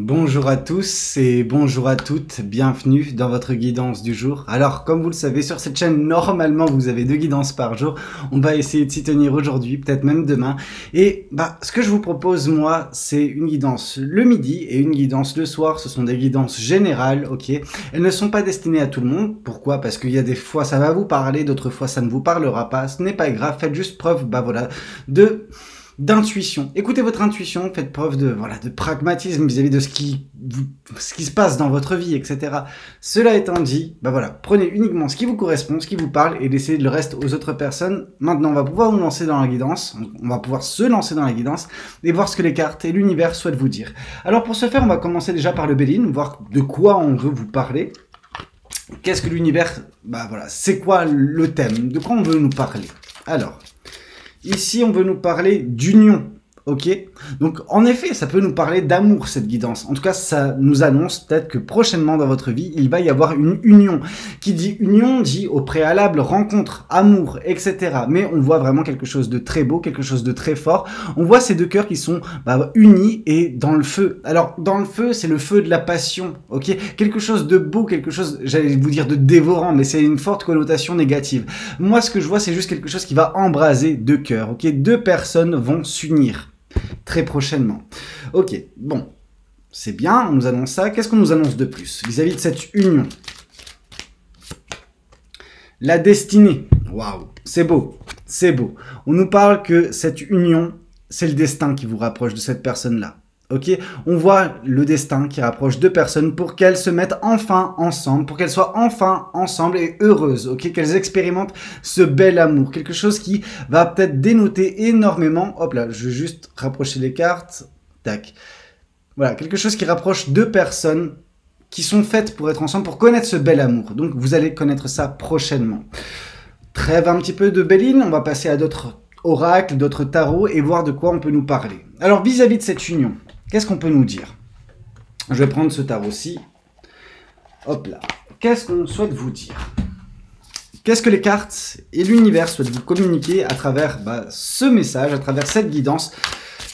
Bonjour à tous et bonjour à toutes, bienvenue dans votre guidance du jour. Alors comme vous le savez sur cette chaîne, normalement vous avez 2 guidances par jour. On va essayer de s'y tenir aujourd'hui, peut-être même demain. Et ce que je vous propose moi, c'est une guidance le midi et une guidance le soir. Ce sont des guidances générales, ok. Elles ne sont pas destinées à tout le monde. Pourquoi? Parce qu'il y a des fois ça va vous parler, d'autres fois ça ne vous parlera pas. Ce n'est pas grave, faites juste preuve, d'intuition. Écoutez votre intuition, faites preuve de pragmatisme vis-à-vis de ce qui se passe dans votre vie, etc. Cela étant dit, prenez uniquement ce qui vous correspond, ce qui vous parle et laissez le reste aux autres personnes. Maintenant, on va pouvoir nous lancer dans la guidance, on va pouvoir se lancer dans la guidance et voir ce que les cartes et l'univers souhaitent vous dire. Alors pour ce faire, on va commencer déjà par le Béline, voir de quoi on veut vous parler. Qu'est-ce que l'univers, c'est quoi le thème, de quoi on veut nous parler. Alors, ici, on veut nous parler d'union, ok? Donc, en effet, ça peut nous parler d'amour, cette guidance. En tout cas, ça nous annonce peut-être que prochainement dans votre vie, il va y avoir une union. Qui dit union, dit au préalable rencontre, amour, etc. Mais on voit vraiment quelque chose de très beau, quelque chose de très fort. On voit ces deux cœurs qui sont unis et dans le feu. Alors, dans le feu, c'est le feu de la passion, ok? Quelque chose de beau, quelque chose, j'allais vous dire de dévorant, mais c'est une forte connotation négative. Moi, ce que je vois, c'est juste quelque chose qui va embraser deux cœurs, ok? Deux personnes vont s'unir très prochainement. Ok, bon, c'est bien, on nous annonce ça. Qu'est-ce qu'on nous annonce de plus vis-à-vis de cette union? La destinée. Waouh, c'est beau, c'est beau. On nous parle que cette union, c'est le destin qui vous rapproche de cette personne-là. Ok, on voit le destin qui rapproche deux personnes pour qu'elles se mettent enfin ensemble, pour qu'elles soient enfin ensemble et heureuses, ok, qu'elles expérimentent ce bel amour, quelque chose qui va peut-être dénoter énormément. Hop là, je vais juste rapprocher les cartes, tac. Voilà, quelque chose qui rapproche deux personnes qui sont faites pour être ensemble, pour connaître ce bel amour. Donc vous allez connaître ça prochainement. Trêve un petit peu de Béline, on va passer à d'autres oracles, d'autres tarots et voir de quoi on peut nous parler. Alors vis-à-vis de cette union, qu'est-ce qu'on peut nous dire? Je vais prendre ce tarot-ci. Hop là. Qu'est-ce qu'on souhaite vous dire? Qu'est-ce que les cartes et l'univers souhaitent vous communiquer à travers ce message, à travers cette guidance,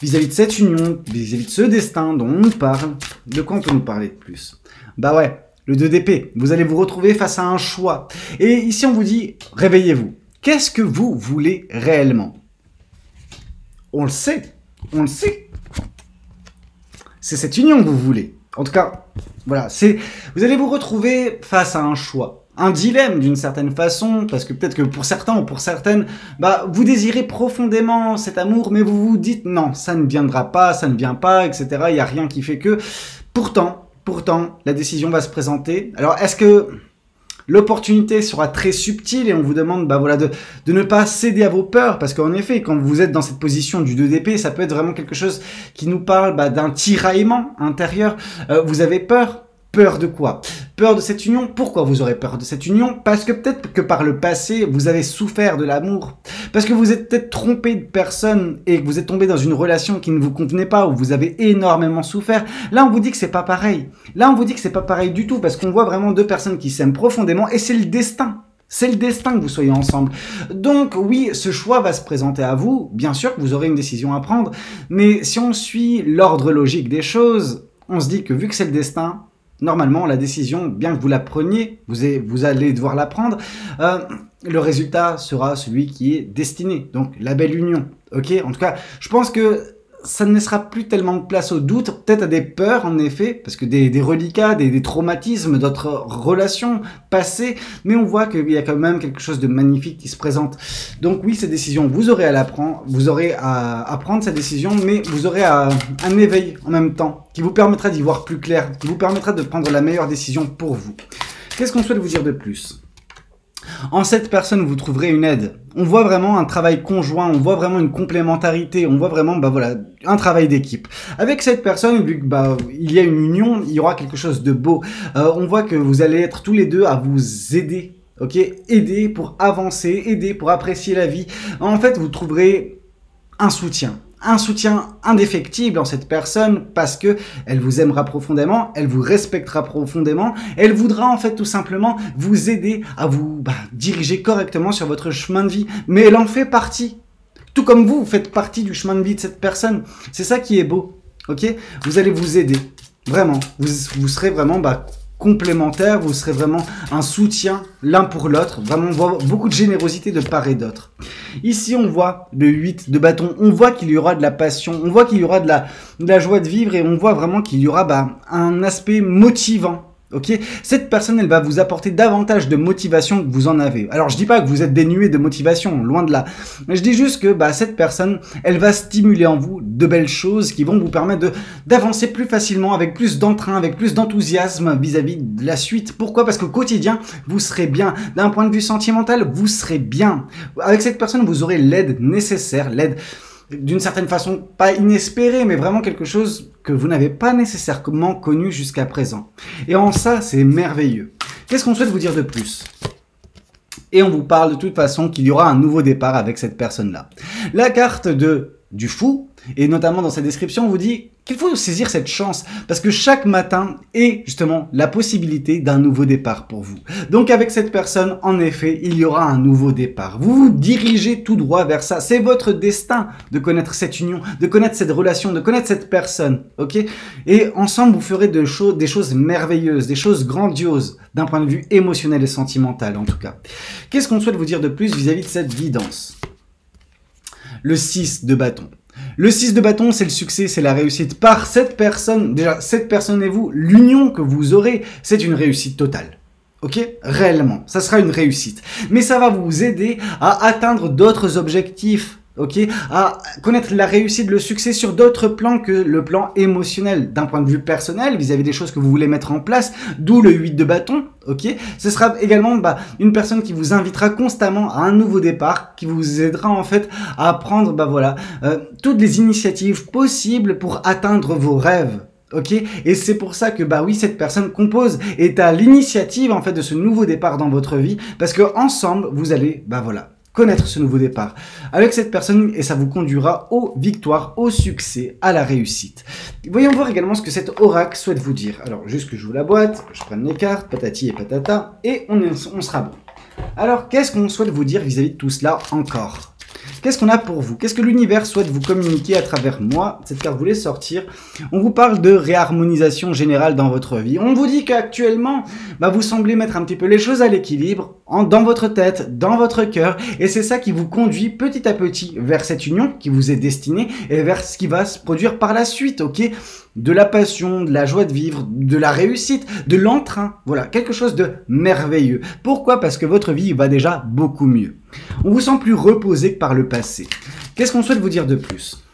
vis-à-vis de cette union, vis-à-vis de ce destin dont on nous parle? De quoi on peut nous parler de plus? Le 2 d'épée. Vous allez vous retrouver face à un choix. Et ici, on vous dit, réveillez-vous. Qu'est-ce que vous voulez réellement? On le sait. On le sait. C'est cette union que vous voulez. En tout cas, voilà, vous allez vous retrouver face à un choix, un dilemme d'une certaine façon, parce que peut-être que pour certains ou pour certaines, vous désirez profondément cet amour, mais vous vous dites non, ça ne viendra pas, ça ne vient pas, etc. Il n'y a rien qui fait que. Pourtant, la décision va se présenter. Alors, est-ce que l'opportunité sera très subtile et on vous demande de ne pas céder à vos peurs, parce qu'en effet, quand vous êtes dans cette position du 2 d'épée, ça peut être vraiment quelque chose qui nous parle d'un tiraillement intérieur. Vous avez peur. Peur de quoi? Peur de cette union. Pourquoi vous aurez peur de cette union? Parce que peut-être que par le passé, vous avez souffert de l'amour. Parce que vous êtes peut-être trompé de personne et que vous êtes tombé dans une relation qui ne vous convenait pas, où vous avez énormément souffert. Là, on vous dit que c'est pas pareil. Là, on vous dit que c'est pas pareil du tout, parce qu'on voit vraiment deux personnes qui s'aiment profondément et c'est le destin. C'est le destin que vous soyez ensemble. Donc oui, ce choix va se présenter à vous. Bien sûr que vous aurez une décision à prendre. Mais si on suit l'ordre logique des choses, on se dit que vu que c'est le destin, normalement, la décision, bien que vous la preniez, vous allez devoir la prendre, le résultat sera celui qui est destiné. Donc, la belle union. Ok? En tout cas, je pense que ça ne laissera plus tellement de place au doute, peut-être à des peurs, en effet, parce que des reliquats, des traumatismes, d'autres relations passées, mais on voit qu'il y a quand même quelque chose de magnifique qui se présente. Donc oui, cette décision, vous aurez à prendre cette décision, mais vous aurez un éveil en même temps, qui vous permettra d'y voir plus clair, qui vous permettra de prendre la meilleure décision pour vous. Qu'est-ce qu'on souhaite vous dire de plus? En cette personne, vous trouverez une aide. On voit vraiment un travail conjoint, on voit vraiment une complémentarité, on voit vraiment un travail d'équipe. Avec cette personne, vu que il y a une union, il y aura quelque chose de beau. On voit que vous allez être tous les deux à vous aider, ok? Aider pour avancer, aider pour apprécier la vie. En fait, vous trouverez un soutien indéfectible en cette personne parce que elle vous aimera profondément, elle vous respectera profondément, elle voudra en fait tout simplement vous aider à vous diriger correctement sur votre chemin de vie, mais elle en fait partie. Tout comme vous faites partie du chemin de vie de cette personne. C'est ça qui est beau, ok? Vous allez vous aider. Vraiment, vous serez vraiment complémentaires, vous serez vraiment un soutien l'un pour l'autre. Vraiment, on voit beaucoup de générosité de part et d'autre. Ici, on voit le 8 de bâton. On voit qu'il y aura de la passion, on voit qu'il y aura de la joie de vivre et on voit vraiment qu'il y aura un aspect motivant. Ok, cette personne, elle va vous apporter davantage de motivation que vous en avez. Alors, je dis pas que vous êtes dénué de motivation, loin de là. Mais je dis juste que cette personne, elle va stimuler en vous de belles choses qui vont vous permettre d'avancer plus facilement, avec plus d'entrain, avec plus d'enthousiasme vis-à-vis de la suite. Pourquoi? Parce qu'au quotidien, vous serez bien. D'un point de vue sentimental, vous serez bien. Avec cette personne, vous aurez l'aide nécessaire, l'aide d'une certaine façon, pas inespérée, mais vraiment quelque chose que vous n'avez pas nécessairement connu jusqu'à présent. Et en ça, c'est merveilleux. Qu'est-ce qu'on souhaite vous dire de plus? Et on vous parle de toute façon qu'il y aura un nouveau départ avec cette personne-là. La carte du fou, et notamment dans sa description, on vous dit qu'il faut saisir cette chance, parce que chaque matin est justement la possibilité d'un nouveau départ pour vous. Donc avec cette personne, en effet, il y aura un nouveau départ. Vous vous dirigez tout droit vers ça. C'est votre destin de connaître cette union, de connaître cette relation, de connaître cette personne, ok? Et ensemble, vous ferez des choses merveilleuses, des choses grandioses, d'un point de vue émotionnel et sentimental en tout cas. Qu'est-ce qu'on souhaite vous dire de plus vis-à-vis de cette guidance? Le 6 de bâton. Le 6 de bâton, c'est le succès, c'est la réussite. Par cette personne, déjà, cette personne et vous, l'union que vous aurez, c'est une réussite totale. Ok? Réellement, ça sera une réussite. Mais ça va vous aider à atteindre d'autres objectifs. Ok, à connaître la réussite, le succès sur d'autres plans que le plan émotionnel, d'un point de vue personnel, vis-à-vis des choses que vous voulez mettre en place, d'où le 8 de bâton, ok. Ce sera également une personne qui vous invitera constamment à un nouveau départ, qui vous aidera en fait à prendre toutes les initiatives possibles pour atteindre vos rêves. Ok, et c'est pour ça que oui, cette personne est à l'initiative en fait de ce nouveau départ dans votre vie, parce que ensemble vous allez connaître ce nouveau départ avec cette personne et ça vous conduira aux victoires, au succès, à la réussite. Voyons voir également ce que cet oracle souhaite vous dire. Alors, juste que je vous la boîte, je prenne les cartes, patati et patata, et on sera bon. Alors, qu'est-ce qu'on souhaite vous dire vis-à-vis de tout cela encore? Qu'est-ce qu'on a pour vous? Qu'est-ce que l'univers souhaite vous communiquer à travers moi? Cette carte voulait sortir. On vous parle de réharmonisation générale dans votre vie. On vous dit qu'actuellement, vous semblez mettre un petit peu les choses à l'équilibre dans votre tête, dans votre cœur. Et c'est ça qui vous conduit petit à petit vers cette union qui vous est destinée et vers ce qui va se produire par la suite, ok? De la passion, de la joie de vivre, de la réussite, de l'entrain. Voilà, quelque chose de merveilleux. Pourquoi? Parce que votre vie va déjà beaucoup mieux. On vous sent plus reposé que par le passé. Qu'est-ce qu'on souhaite vous dire de plus?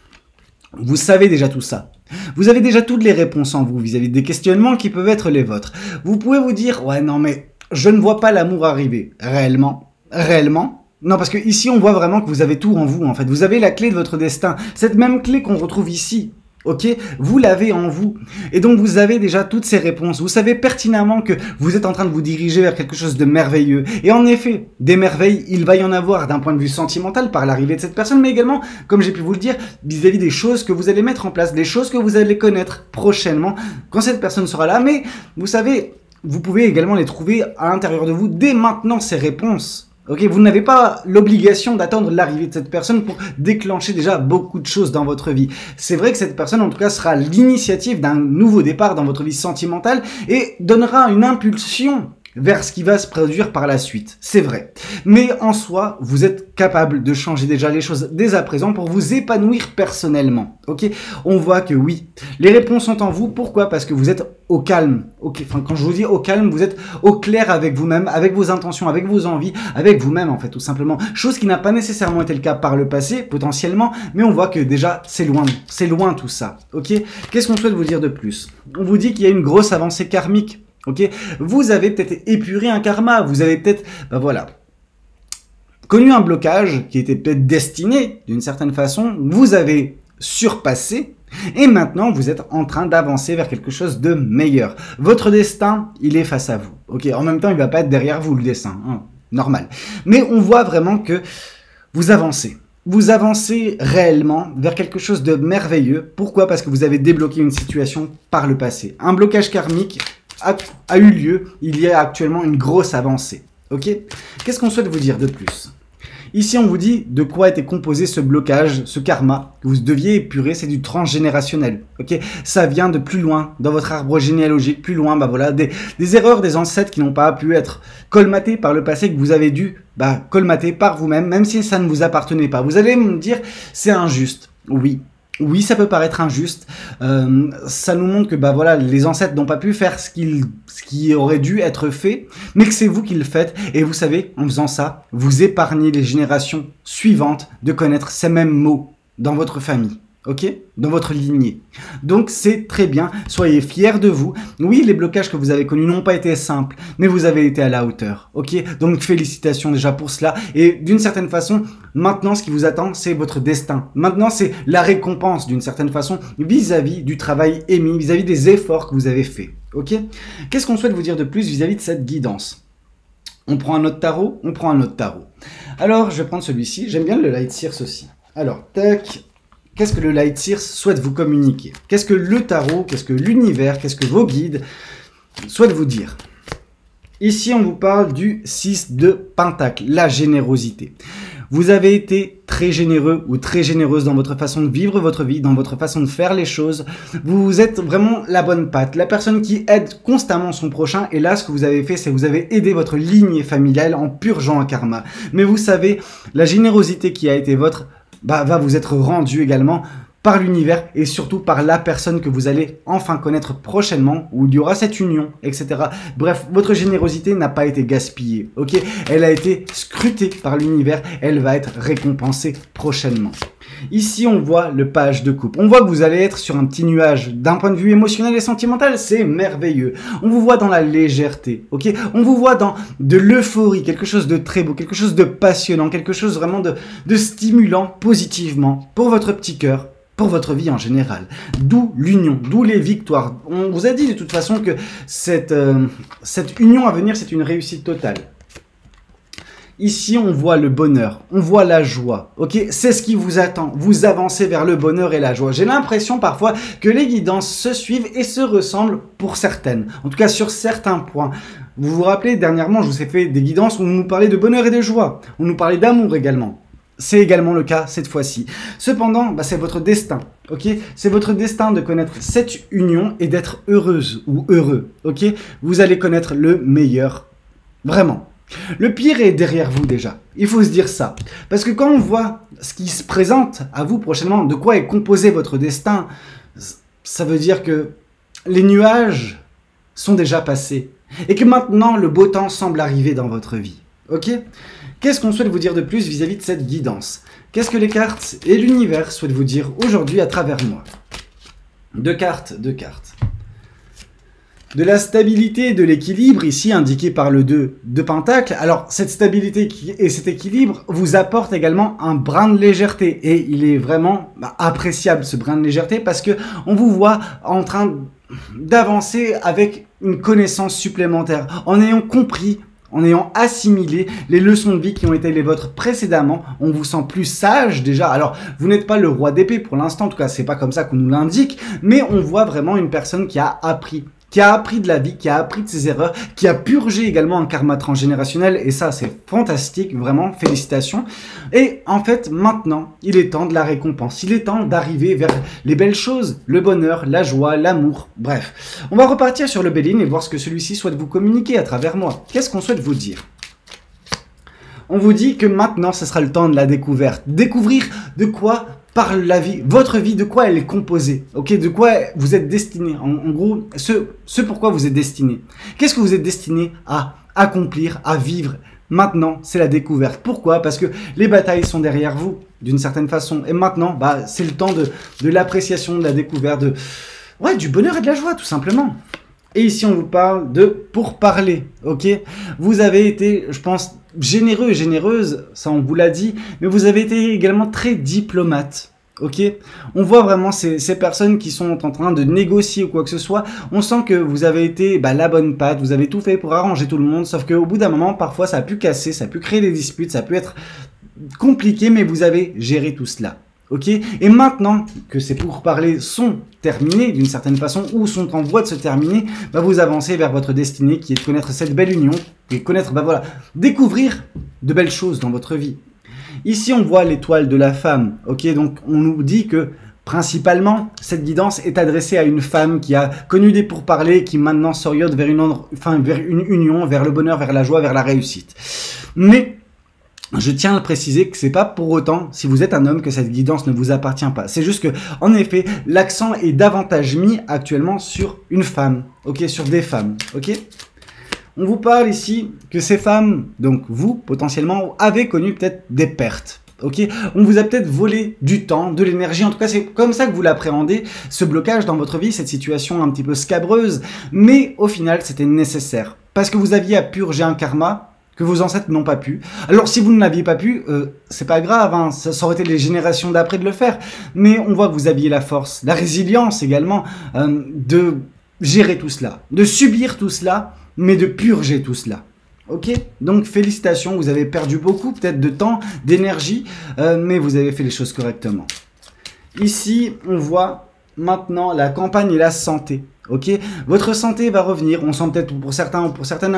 Vous savez déjà tout ça. Vous avez déjà toutes les réponses en vous vis-à-vis des questionnements qui peuvent être les vôtres. Vous pouvez vous dire, ouais, non, mais je ne vois pas l'amour arriver. Réellement? Réellement? Non, parce que ici, on voit vraiment que vous avez tout en vous, en fait. Vous avez la clé de votre destin. Cette même clé qu'on retrouve ici. Ok, vous l'avez en vous. Et donc, vous avez déjà toutes ces réponses. Vous savez pertinemment que vous êtes en train de vous diriger vers quelque chose de merveilleux. Et en effet, des merveilles, il va y en avoir d'un point de vue sentimental par l'arrivée de cette personne, mais également, comme j'ai pu vous le dire, vis-à-vis des choses que vous allez mettre en place, des choses que vous allez connaître prochainement quand cette personne sera là. Mais, vous savez, vous pouvez également les trouver à l'intérieur de vous dès maintenant, ces réponses. Ok, vous n'avez pas l'obligation d'attendre l'arrivée de cette personne pour déclencher déjà beaucoup de choses dans votre vie. C'est vrai que cette personne, en tout cas, sera l'initiative d'un nouveau départ dans votre vie sentimentale et donnera une impulsion vers ce qui va se produire par la suite. C'est vrai. Mais en soi, vous êtes capable de changer déjà les choses dès à présent pour vous épanouir personnellement. Ok? On voit que oui, les réponses sont en vous. Pourquoi? Parce que vous êtes au calme. Ok? Enfin, quand je vous dis au calme, vous êtes au clair avec vous-même, avec vos intentions, avec vos envies, avec vous-même en fait, tout simplement. Chose qui n'a pas nécessairement été le cas par le passé, potentiellement, mais on voit que déjà, c'est loin tout ça. Ok? Qu'est-ce qu'on souhaite vous dire de plus? On vous dit qu'il y a une grosse avancée karmique. Ok, vous avez peut-être épuré un karma, vous avez peut-être, connu un blocage qui était peut-être destiné d'une certaine façon, vous avez surpassé et maintenant vous êtes en train d'avancer vers quelque chose de meilleur. Votre destin, il est face à vous. Ok, en même temps, il va pas être derrière vous le destin, hein, normal. Mais on voit vraiment que vous avancez. Vous avancez réellement vers quelque chose de merveilleux. Pourquoi? Parce que vous avez débloqué une situation par le passé. Un blocage karmique a eu lieu, il y a actuellement une grosse avancée. Ok? Qu'est-ce qu'on souhaite vous dire de plus? Ici, on vous dit de quoi était composé ce blocage, ce karma que vous deviez épurer, c'est du transgénérationnel. Ok, ça vient de plus loin dans votre arbre généalogique, plus loin, bah voilà, des erreurs des ancêtres qui n'ont pas pu être colmatées par le passé, que vous avez dû colmater par vous-même, même si ça ne vous appartenait pas. Vous allez me dire, c'est injuste. Oui. Oui, ça peut paraître injuste. Ça nous montre que voilà, les ancêtres n'ont pas pu faire ce qui aurait dû être fait, mais que c'est vous qui le faites. Et vous savez, en faisant ça, vous épargnez les générations suivantes de connaître ces mêmes mots dans votre famille. Ok, dans votre lignée. Donc c'est très bien, soyez fiers de vous. Oui, les blocages que vous avez connus n'ont pas été simples, mais vous avez été à la hauteur. Ok, donc félicitations déjà pour cela. Et d'une certaine façon, maintenant ce qui vous attend, c'est votre destin. Maintenant c'est la récompense d'une certaine façon vis-à-vis du travail émis, vis-à-vis des efforts que vous avez faits. Ok, qu'est-ce qu'on souhaite vous dire de plus vis-à-vis de cette guidance? On prend un autre tarot, on prend un autre tarot. Alors je vais prendre celui-ci, j'aime bien le Light Seers aussi. Alors, tac. Qu'est-ce que le Light Seers souhaite vous communiquer? Qu'est-ce que le tarot, qu'est-ce que l'univers, qu'est-ce que vos guides souhaitent vous dire? Ici, on vous parle du 6 de Pentacle, la générosité. Vous avez été très généreux ou très généreuse dans votre façon de vivre votre vie, dans votre façon de faire les choses. Vous êtes vraiment la bonne patte, la personne qui aide constamment son prochain. Et là, ce que vous avez fait, c'est que vous avez aidé votre lignée familiale en purgeant un karma. Mais vous savez, la générosité qui a été votre va vous être rendu également par l'univers et surtout par la personne que vous allez enfin connaître prochainement, où il y aura cette union, etc. Bref, votre générosité n'a pas été gaspillée, ok? Elle a été scrutée par l'univers, elle va être récompensée prochainement. Ici, on voit le page de coupe. On voit que vous allez être sur un petit nuage. D'un point de vue émotionnel et sentimental, c'est merveilleux. On vous voit dans la légèreté, ok? On vous voit dans de l'euphorie, quelque chose de très beau, quelque chose de passionnant, quelque chose vraiment de stimulant positivement pour votre petit cœur, pour votre vie en général. D'où l'union, d'où les victoires. On vous a dit de toute façon que cette union à venir, c'est une réussite totale. Ici, on voit le bonheur, on voit la joie, ok? C'est ce qui vous attend, vous avancez vers le bonheur et la joie. J'ai l'impression parfois que les guidances se suivent et se ressemblent pour certaines, en tout cas sur certains points. Vous vous rappelez, dernièrement, je vous ai fait des guidances où on nous parlait de bonheur et de joie, on nous parlait d'amour également. C'est également le cas cette fois-ci. Cependant, c'est votre destin, ok? C'est votre destin de connaître cette union et d'être heureuse ou heureux, ok? Vous allez connaître le meilleur, vraiment. Le pire est derrière vous déjà, il faut se dire ça. Parce que quand on voit ce qui se présente à vous prochainement, de quoi est composé votre destin, ça veut dire que les nuages sont déjà passés. Et que maintenant, le beau temps semble arriver dans votre vie. Ok? Qu'est-ce qu'on souhaite vous dire de plus vis-à-vis de cette guidance? Qu'est-ce que les cartes et l'univers souhaitent vous dire aujourd'hui à travers moi? Deux cartes. De la stabilité et de l'équilibre, ici indiqué par le 2 de Pentacle. Alors, cette stabilité et cet équilibre vous apportent également un brin de légèreté. Et il est vraiment appréciable, ce brin de légèreté, parce que on vous voit en train d'avancer avec une connaissance supplémentaire, en ayant compris, en ayant assimilé les leçons de vie qui ont été les vôtres précédemment. On vous sent plus sage déjà. Alors, vous n'êtes pas le roi d'épée pour l'instant, en tout cas, c'est pas comme ça qu'on nous l'indique, mais on voit vraiment une personne qui a appris de la vie, qui a appris de ses erreurs, qui a purgé également un karma transgénérationnel, et ça c'est fantastique, vraiment, félicitations. Et en fait, maintenant, il est temps de la récompense, il est temps d'arriver vers les belles choses, le bonheur, la joie, l'amour, bref. On va repartir sur le Béline et voir ce que celui-ci souhaite vous communiquer à travers moi. Qu'est-ce qu'on souhaite vous dire? On vous dit que maintenant, ce sera le temps de la découverte. Découvrir de quoi parle la vie, votre vie, de quoi elle est composée, ok, de quoi vous êtes destiné, en gros, ce pourquoi vous êtes destiné. Qu'est-ce que vous êtes destiné à accomplir, à vivre? Maintenant, c'est la découverte. Pourquoi? Parce que les batailles sont derrière vous, d'une certaine façon. Et maintenant, c'est le temps de l'appréciation, de la découverte, du bonheur et de la joie, tout simplement. Et ici, on vous parle de pourparler, ok? Vous avez été, je pense, généreux et généreuse, ça on vous l'a dit, mais vous avez été également très diplomate, ok? On voit vraiment ces personnes qui sont en train de négocier ou quoi que ce soit, on sent que vous avez été la bonne patte, vous avez tout fait pour arranger tout le monde, sauf qu'au bout d'un moment, parfois ça a pu casser, ça a pu créer des disputes, ça a pu être compliqué, mais vous avez géré tout cela. Ok, et maintenant que ces pourparlers sont terminés d'une certaine façon ou sont en voie de se terminer, vous avancez vers votre destinée qui est de connaître cette belle union et connaître, découvrir de belles choses dans votre vie. Ici, on voit l'étoile de la femme. Ok, donc on nous dit que principalement, cette guidance est adressée à une femme qui a connu des pourparlers, qui maintenant s'oriente vers vers une union, vers le bonheur, vers la joie, vers la réussite. Mais je tiens à préciser que c'est pas pour autant, si vous êtes un homme, que cette guidance ne vous appartient pas. C'est juste que, en effet, l'accent est davantage mis actuellement sur une femme, ok, sur des femmes, ok. On vous parle ici que ces femmes, donc vous, potentiellement, avez connu peut-être des pertes. Ok, on vous a peut-être volé du temps, de l'énergie, en tout cas c'est comme ça que vous l'appréhendez, ce blocage dans votre vie, cette situation un petit peu scabreuse, mais au final c'était nécessaire, parce que vous aviez à purger un karma que vos ancêtres n'ont pas pu. Alors si vous ne l'aviez pas pu, c'est pas grave, hein, ça aurait été les générations d'après de le faire, mais on voit que vous aviez la force, la résilience également, de gérer tout cela, de subir tout cela, mais de purger tout cela. Ok, donc félicitations, vous avez perdu beaucoup peut-être de temps, d'énergie, mais vous avez fait les choses correctement. Ici, on voit maintenant la campagne et la santé. Ok, votre santé va revenir, on sent peut-être pour certains ou pour certaines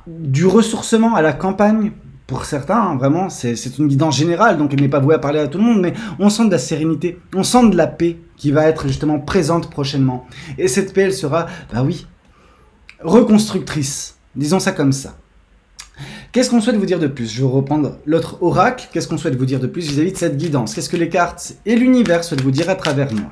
du ressourcement à la campagne. Pour certains, hein, vraiment, c'est une guidance générale, donc elle n'est pas vouée à parler à tout le monde, mais on sent de la sérénité, on sent de la paix qui va être justement présente prochainement. Et cette paix, elle sera, bah oui, reconstructrice. Disons ça comme ça. Qu'est-ce qu'on souhaite vous dire de plus? Je vais reprendre l'autre oracle. Qu'est-ce qu'on souhaite vous dire de plus vis-à-vis de cette guidance? Qu'est-ce que les cartes et l'univers souhaitent vous dire à travers moi?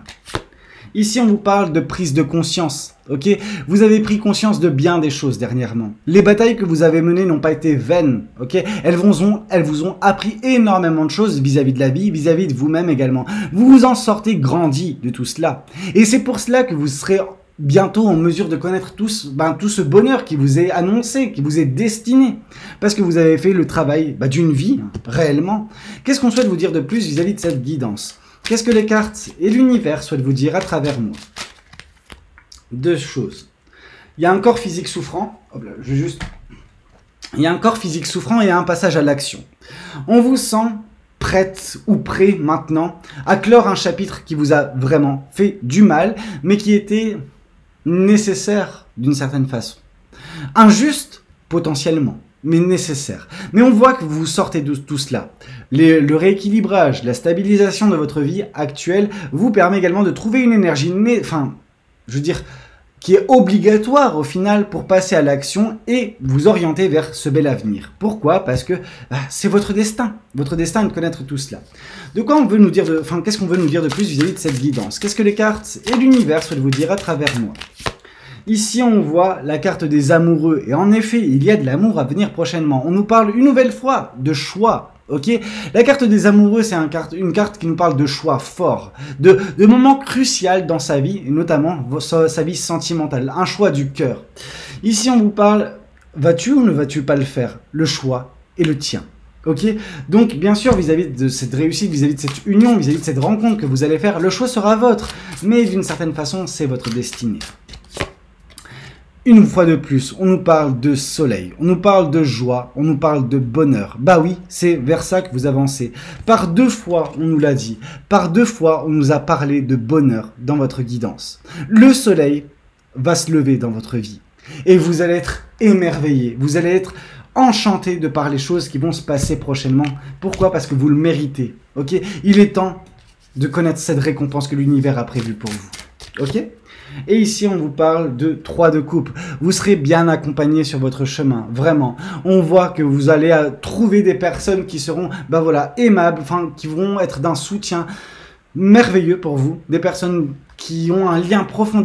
Ici, on vous parle de prise de conscience. Ok, vous avez pris conscience de bien des choses dernièrement. Les batailles que vous avez menées n'ont pas été vaines. Ok, elles vous ont appris énormément de choses vis-à-vis de la vie, vis-à-vis de vous-même également. Vous vous en sortez grandi de tout cela. Et c'est pour cela que vous serez bientôt en mesure de connaître tout ce bonheur qui vous est annoncé, qui vous est destiné, parce que vous avez fait le travail d'une vie, réellement. Qu'est-ce qu'on souhaite vous dire de plus vis-à-vis de cette guidance? Qu'est-ce que les cartes et l'univers souhaitent vous dire à travers moi? Deux choses. Il y a un corps physique souffrant, il y a un corps physique souffrant et un passage à l'action. On vous sent prête ou prêt maintenant à clore un chapitre qui vous a vraiment fait du mal, mais qui était nécessaire d'une certaine façon. Injuste, potentiellement, mais nécessaire. Mais on voit que vous sortez de tout cela. Le rééquilibrage, la stabilisation de votre vie actuelle vous permet également de trouver une énergie, qui est obligatoire au final pour passer à l'action et vous orienter vers ce bel avenir. Pourquoi? Parce que c'est votre destin. Votre destin est de connaître tout cela. De quoi on veut nous dire qu'est-ce qu'on veut nous dire de plus vis-à-vis de cette guidance? Qu'est-ce que les cartes et l'univers souhaitent vous dire à travers moi? Ici, on voit la carte des amoureux. Et en effet, il y a de l'amour à venir prochainement. On nous parle une nouvelle fois de choix. Ok, la carte des amoureux, c'est une carte qui nous parle de choix forts, de moments cruciaux dans sa vie, et notamment sa vie sentimentale, un choix du cœur. Ici, on vous parle, vas-tu ou ne vas-tu pas le faire? Le choix est le tien. Ok, donc bien sûr, vis-à-vis de cette réussite, vis-à-vis de cette union, vis-à-vis de cette rencontre que vous allez faire, le choix sera vôtre, mais d'une certaine façon, c'est votre destinée. Une fois de plus, on nous parle de soleil, on nous parle de joie, on nous parle de bonheur. Bah oui, c'est vers ça que vous avancez. Par deux fois, on nous l'a dit. Par deux fois, on nous a parlé de bonheur dans votre guidance. Le soleil va se lever dans votre vie. Et vous allez être émerveillé. Vous allez être enchanté de par les choses qui vont se passer prochainement. Pourquoi? Parce que vous le méritez. Ok? Il est temps de connaître cette récompense que l'univers a prévue pour vous. Ok? Et ici, on vous parle de 3 de coupe. Vous serez bien accompagné sur votre chemin, vraiment. On voit que vous allez trouver des personnes qui seront, aimables, qui vont être d'un soutien merveilleux pour vous. Des personnes qui ont un lien profond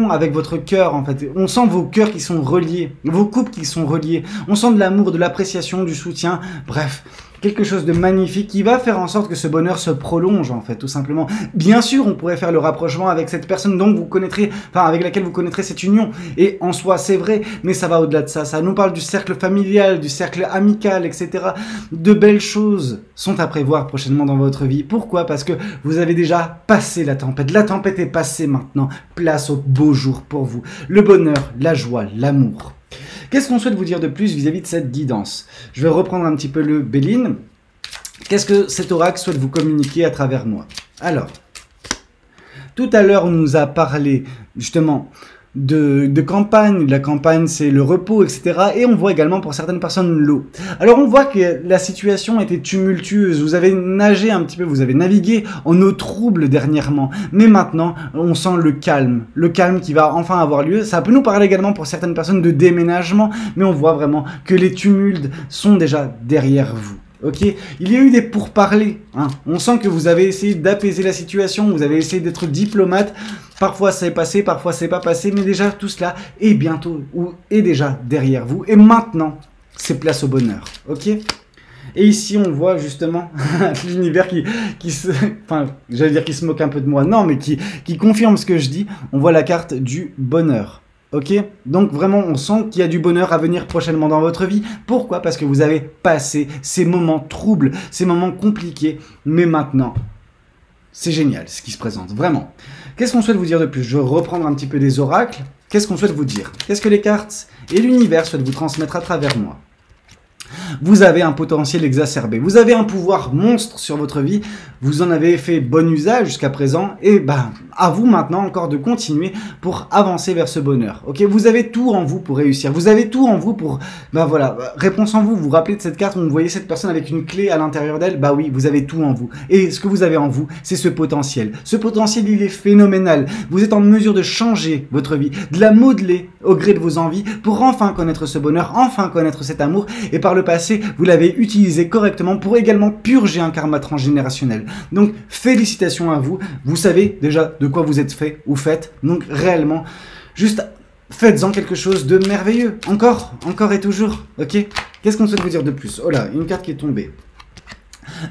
avec votre cœur, en fait. On sent vos cœurs qui sont reliés, vos couples qui sont reliés. On sent de l'amour, de l'appréciation, du soutien, bref. Quelque chose de magnifique qui va faire en sorte que ce bonheur se prolonge, en fait, tout simplement. Bien sûr, on pourrait faire le rapprochement avec cette personne dont vous connaîtrez, avec laquelle vous connaîtrez cette union. Et en soi, c'est vrai, mais ça va au-delà de ça. Ça nous parle du cercle familial, du cercle amical, etc. De belles choses sont à prévoir prochainement dans votre vie. Pourquoi? Parce que vous avez déjà passé la tempête. La tempête est passée maintenant. Place au beau jour pour vous. Le bonheur, la joie, l'amour. Qu'est-ce qu'on souhaite vous dire de plus vis-à-vis de cette guidance? Je vais reprendre un petit peu le Béline. Qu'est-ce que cet oracle souhaite vous communiquer à travers moi? Alors, tout à l'heure, on nous a parlé justement de campagne. La campagne, c'est le repos, etc. Et on voit également pour certaines personnes l'eau. Alors on voit que la situation était tumultueuse. Vous avez nagé un petit peu, vous avez navigué en eau trouble dernièrement. Mais maintenant, on sent le calme qui va enfin avoir lieu. Ça peut nous parler également pour certaines personnes de déménagement, mais on voit vraiment que les tumultes sont déjà derrière vous. Ok, il y a eu des pourparlers, hein. On sent que vous avez essayé d'apaiser la situation, vous avez essayé d'être diplomate. Parfois c'est passé, parfois c'est pas passé, mais déjà tout cela est bientôt ou est déjà derrière vous. Et maintenant, c'est place au bonheur. Ok. Et ici, on voit justement l'univers qui se... Enfin, j'allais dire qu'il se moque un peu de moi. Non, mais qui confirme ce que je dis. On voit la carte du bonheur. Ok? Donc vraiment, on sent qu'il y a du bonheur à venir prochainement dans votre vie. Pourquoi? Parce que vous avez passé ces moments troubles, ces moments compliqués. Mais maintenant, c'est génial ce qui se présente. Vraiment. Qu'est-ce qu'on souhaite vous dire de plus? Je vais reprendre un petit peu des oracles. Qu'est-ce qu'on souhaite vous dire? Qu'est-ce que les cartes et l'univers souhaitent vous transmettre à travers moi? Vous avez un potentiel exacerbé, vous avez un pouvoir monstre sur votre vie, vous en avez fait bon usage jusqu'à présent, et à vous maintenant encore de continuer pour avancer vers ce bonheur. Ok, vous avez tout en vous pour réussir, vous avez tout en vous pour, voilà, réponse en vous. Vous vous rappelez de cette carte où vous voyez cette personne avec une clé à l'intérieur d'elle? Bah oui, vous avez tout en vous, et ce que vous avez en vous, c'est ce potentiel. Ce potentiel, il est phénoménal. Vous êtes en mesure de changer votre vie, de la modeler au gré de vos envies pour enfin connaître ce bonheur, enfin connaître cet amour, et par le passé, vous l'avez utilisé correctement pour également purger un karma transgénérationnel. Donc, félicitations à vous. Vous savez déjà de quoi vous êtes fait ou faites. Donc, réellement, juste faites-en quelque chose de merveilleux. Encore et toujours. Ok? Qu'est-ce qu'on souhaite vous dire de plus? Oh là, une carte qui est tombée.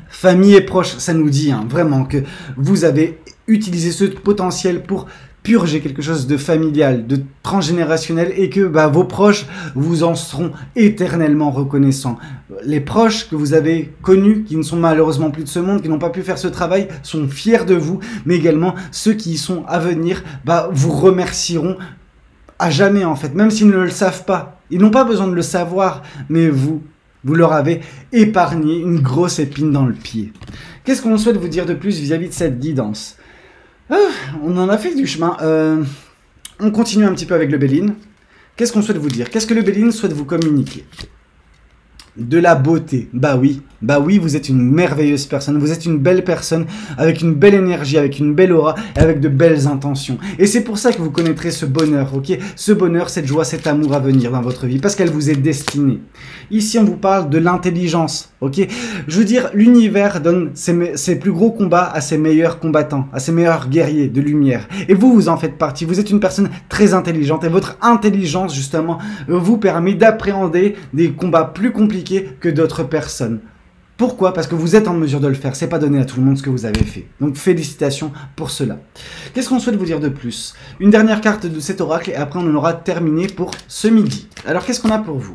Famille et proches, ça nous dit vraiment que vous avez utilisé ce potentiel pour purger quelque chose de familial, de transgénérationnel, et que vos proches vous en seront éternellement reconnaissants. Les proches que vous avez connus, qui ne sont malheureusement plus de ce monde, qui n'ont pas pu faire ce travail, sont fiers de vous, mais également ceux qui y sont à venir vous remercieront à jamais en fait, même s'ils ne le savent pas. Ils n'ont pas besoin de le savoir, mais vous leur avez épargné une grosse épine dans le pied. Qu'est-ce qu'on souhaite vous dire de plus vis-à-vis de cette guidance? On en a fait du chemin. On continue un petit peu avec le Béline. Qu'est-ce qu'on souhaite vous dire? Qu'est-ce que le Béline souhaite vous communiquer? De la beauté. Bah oui, vous êtes une merveilleuse personne, vous êtes une belle personne, avec une belle énergie, avec une belle aura, et avec de belles intentions. Et c'est pour ça que vous connaîtrez ce bonheur, ok? Ce bonheur, cette joie, cet amour à venir dans votre vie, parce qu'elle vous est destinée. Ici, on vous parle de l'intelligence, ok? Je veux dire, l'univers donne ses plus gros combats à ses meilleurs combattants, à ses meilleurs guerriers de lumière. Et vous en faites partie, vous êtes une personne très intelligente, et votre intelligence, justement, vous permet d'appréhender des combats plus compliqués que d'autres personnes. Pourquoi? Parce que vous êtes en mesure de le faire. C'est pas donné à tout le monde ce que vous avez fait. Donc félicitations pour cela. Qu'est-ce qu'on souhaite vous dire de plus? Une dernière carte de cet oracle et après on en aura terminé pour ce midi. Alors qu'est-ce qu'on a pour vous?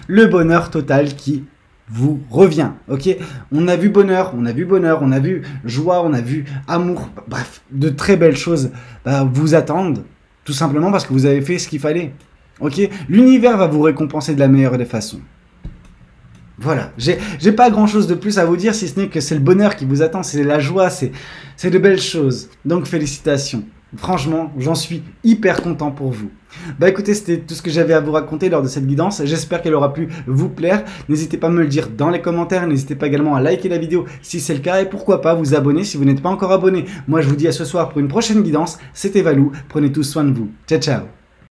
Le bonheur total qui vous revient. Ok? On a vu bonheur, on a vu joie, on a vu amour. Bref, de très belles choses vous attendent. Tout simplement parce que vous avez fait ce qu'il fallait. Ok? L'univers va vous récompenser de la meilleure des façons. Voilà, j'ai pas grand chose de plus à vous dire si ce n'est que c'est le bonheur qui vous attend, c'est la joie, c'est de belles choses. Donc félicitations. Franchement, j'en suis hyper content pour vous. Écoutez, c'était tout ce que j'avais à vous raconter lors de cette guidance. J'espère qu'elle aura pu vous plaire. N'hésitez pas à me le dire dans les commentaires. N'hésitez pas également à liker la vidéo si c'est le cas. Et pourquoi pas vous abonner si vous n'êtes pas encore abonné. Moi, je vous dis à ce soir pour une prochaine guidance. C'était Valou. Prenez tous soin de vous. Ciao, ciao.